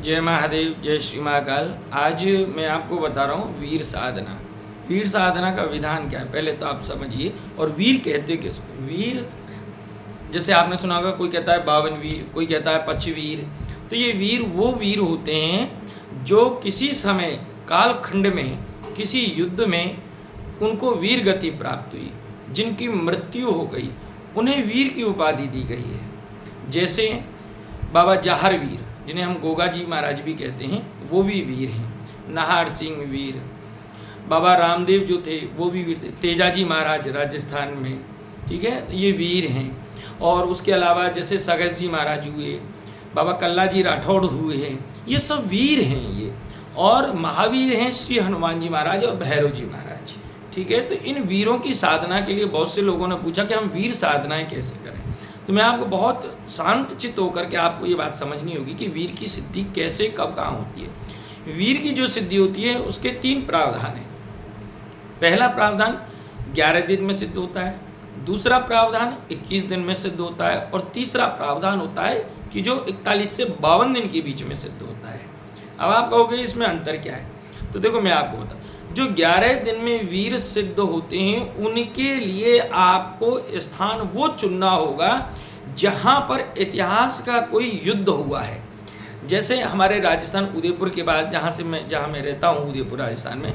जय महादेव, जय श्री महाकाल। आज मैं आपको बता रहा हूँ वीर साधना। वीर साधना का विधान क्या है पहले तो आप समझिए। और वीर कहते किसको? वीर जैसे आपने सुना होगा, कोई कहता है 52 वीर, कोई कहता है 25 वीर। तो ये वीर वो वीर होते हैं जो किसी समय कालखंड में किसी युद्ध में उनको वीर गति प्राप्त हुई, जिनकी मृत्यु हो गई, उन्हें वीर की उपाधि दी गई है। जैसे बाबा जहार वीर, जिन्हें हम गोगा जी महाराज भी कहते हैं, वो भी वीर हैं। नाहर सिंह वीर, बाबा रामदेव जो थे वो भी वीर थे। तेजाजी महाराज राजस्थान में, ठीक है, तो ये वीर हैं। और उसके अलावा जैसे सगत जी महाराज हुए, बाबा कल्ला जी राठौड़ हुए हैं, ये सब वीर हैं ये। और महावीर हैं श्री हनुमान जी महाराज और भैरव जी महाराज, ठीक है। तो इन वीरों की साधना के लिए बहुत से लोगों ने पूछा कि हम वीर साधनाएं कैसे करें। तो मैं आपको बहुत शांत चित्त होकर के आपको ये बात समझनी होगी कि वीर की सिद्धि कैसे कब कहाँ होती है। वीर की जो सिद्धि होती है उसके 3 प्रावधान हैं। पहला प्रावधान 11 दिन में सिद्ध होता है, दूसरा प्रावधान 21 दिन में सिद्ध होता है, और तीसरा प्रावधान होता है कि जो 41 से 52 दिन के बीच में सिद्ध होता है। अब आप कहोगे इसमें अंतर क्या है? तो देखो मैं आपको बताऊँ, जो 11 दिन में वीर सिद्ध होते हैं उनके लिए आपको स्थान वो चुनना होगा जहाँ पर इतिहास का कोई युद्ध हुआ है। जैसे हमारे राजस्थान उदयपुर के बाद जहाँ मैं रहता हूँ, उदयपुर राजस्थान में,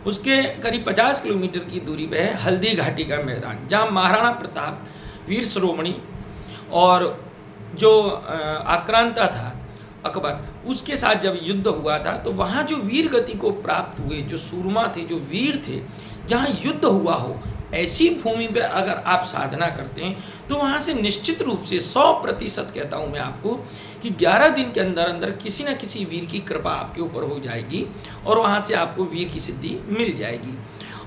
उसके करीब 50 किलोमीटर की दूरी पे है हल्दी घाटी का मैदान, जहाँ महाराणा प्रताप वीर शिरोमणि और जो आक्रांता था अकबर, उसके साथ जब युद्ध हुआ था, तो वहाँ जो वीर गति को प्राप्त हुए, जो सूरमा थे, जो वीर थे, जहाँ युद्ध हुआ हो, ऐसी भूमि पे अगर आप साधना करते हैं तो वहाँ से निश्चित रूप से 100% कहता हूँ मैं आपको कि 11 दिन के अंदर अंदर किसी न किसी वीर की कृपा आपके ऊपर हो जाएगी और वहाँ से आपको वीर की सिद्धि मिल जाएगी।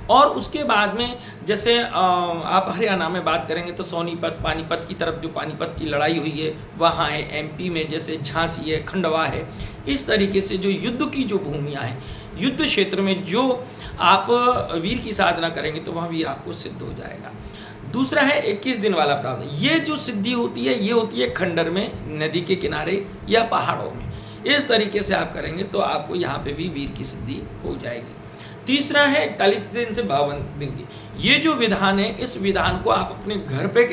और उसके बाद में जैसे आप हरियाणा में बात करेंगे तो सोनीपत, पानीपत की तरफ जो पानीपत की लड़ाई हुई है वहाँ है। एमपी में जैसे झांसी है, खंडवा है। इस तरीके से जो युद्ध की जो भूमियाँ हैं, युद्ध क्षेत्र में जो आप वीर की साधना करेंगे तो वहाँ वीर आपको सिद्ध हो जाएगा। दूसरा है 21 दिन वाला प्रावधान। ये जो सिद्धि होती है ये होती है खंडर में, नदी के किनारे या पहाड़ों में। इस तरीके से आप करेंगे तो आपको यहाँ पे भी वीर की सिद्धि हो जाएगी। तीसरा है 41 दिन से 52 दिन की। ये जो विधान है, इस विधान को आप अपने घर पे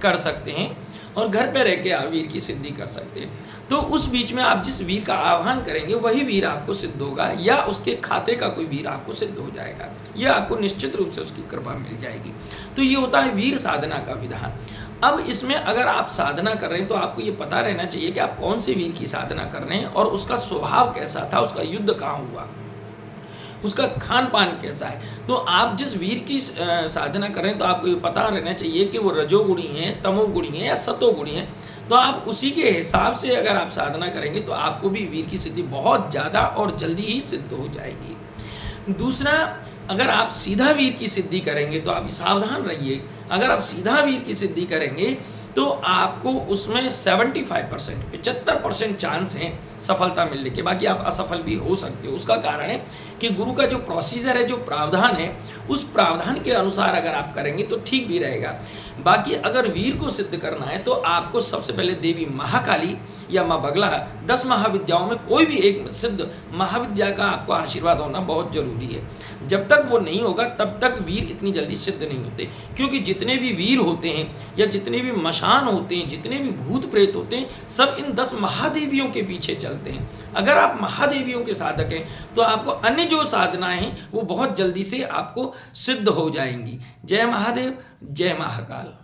कर सकते हैं और घर पे रह के आप वीर की सिद्धि कर सकते हैं। तो उस बीच में आप जिस वीर का आह्वान करेंगे वही वीर आपको सिद्ध होगा, या उसके खाते का कोई वीर आपको सिद्ध हो जाएगा। यह आपको निश्चित रूप से उसकी कृपा मिल जाएगी। तो ये होता है वीर साधना का विधान। अब इसमें अगर आप साधना कर रहे हैं तो आपको ये पता रहना चाहिए कि आप कौन से वीर की साधना कर रहे हैं और उसका स्वभाव कैसा था, उसका युद्ध कहाँ हुआ, उसका खान पान कैसा है। तो आप जिस वीर की साधना कर रहे हैं तो आपको ये पता रहना चाहिए कि वो रजोगुणी हैं, तमोगुणी हैं या सतोगुणी हैं। तो आप उसी के हिसाब से अगर आप साधना करेंगे तो आपको भी वीर की सिद्धि बहुत ज़्यादा और जल्दी ही सिद्ध हो जाएगी। दूसरा, अगर आप सीधा वीर की सिद्धि करेंगे तो आप सावधान रहिए। अगर आप सीधा वीर की सिद्धि करेंगे तो आपको उसमें 75% चांस हैं सफलता मिलने के, बाकी आप असफल भी हो सकते हो। उसका कारण है कि गुरु का जो प्रोसीजर है, जो प्रावधान है, उस प्रावधान के अनुसार अगर आप करेंगे तो ठीक भी रहेगा। बाकी अगर वीर को सिद्ध करना है तो आपको सबसे पहले देवी महाकाली या माँ बगला, 10 महाविद्याओं में कोई भी एक सिद्ध महाविद्या का आपको आशीर्वाद होना बहुत जरूरी है। जब तक वो नहीं होगा तब तक वीर इतनी जल्दी सिद्ध नहीं होते, क्योंकि जितने भी वीर होते हैं या जितने भी मशान होते हैं, जितने भी भूत प्रेत होते हैं, सब इन 10 महादेवियों के पीछे चलते हैं। अगर आप महादेवियों के साधक हैं तो आपको अन्य जो साधनाएं हैं वो बहुत जल्दी से आपको सिद्ध हो जाएंगी। जय महादेव, जय महाकाल।